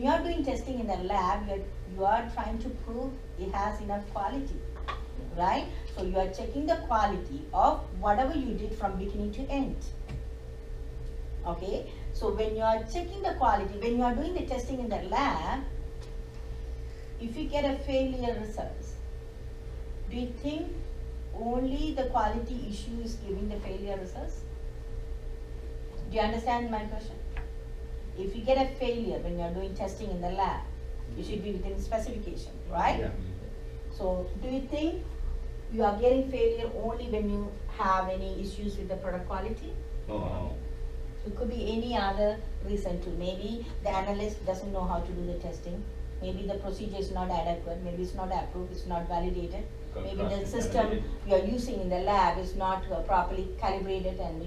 when you are doing testing in the lab, you are trying to prove it has enough quality, right? So you are checking the quality of whatever you did from beginning to end. Okay, so when you are checking the quality, when you are doing the testing in the lab, if you get a failure results, do you think only the quality issue is giving the failure results? Do you understand my question? If you get a failure when you are doing testing in the lab, you should be within specification, right? Yeah. So do you think you are getting failure only when you have any issues with the product quality? Oh. It could be any other reason too. Maybe the analyst doesn't know how to do the testing. Maybe the procedure is not adequate. Maybe it's not approved. It's not validated. Maybe the system you are using in the lab is not properly calibrated and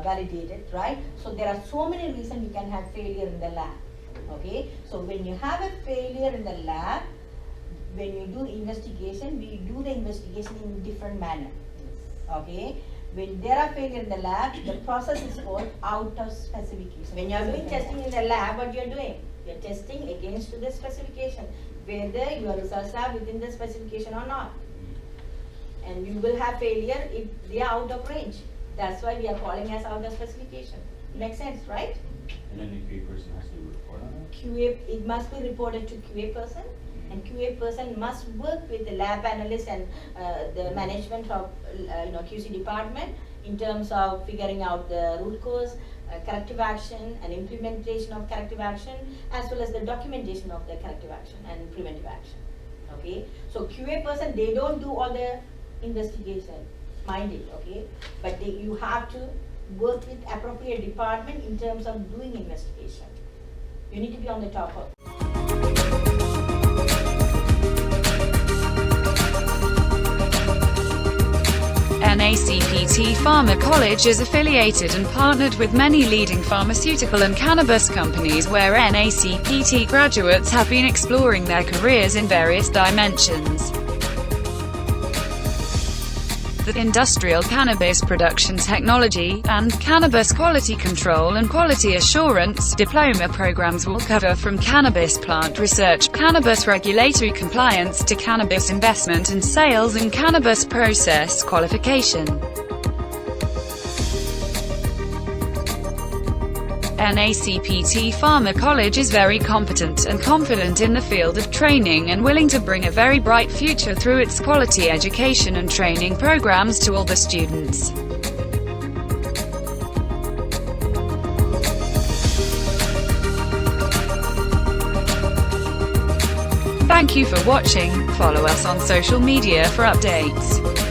validated, right? So there are so many reasons you can have failure in the lab. Okay. So when you have a failure in the lab, when you do investigation, we do the investigation in different manner. Okay. When there are failure in the lab, the process is called out of specification. When you are doing testing in the lab, what you are doing? You are testing against the specification, whether your results are within the specification or not. And you will have failure if they are out of range. That's why we are calling as out of specification. Makes sense, right? And then the QA person has to report on that? QA, it must be reported to QA person. And QA person must work with the lab analyst and the management of QC department in terms of figuring out the root cause, corrective action and implementation of corrective action, as well as the documentation of the corrective action and preventive action. Okay, so QA person, they don't do all the investigation, mind it, okay, but you have to work with appropriate department in terms of doing investigation. You need to be on the top of. NACPT Pharma College is affiliated and partnered with many leading pharmaceutical and cannabis companies where NACPT graduates have been exploring their careers in various dimensions. The industrial cannabis production technology and cannabis quality control and quality assurance diploma programs will cover from cannabis plant research, cannabis regulatory compliance to cannabis investment and sales and cannabis process qualification. NACPT Pharma College is very competent and confident in the field of training and willing to bring a very bright future through its quality education and training programs to all the students. Thank you for watching. Follow us on social media for updates.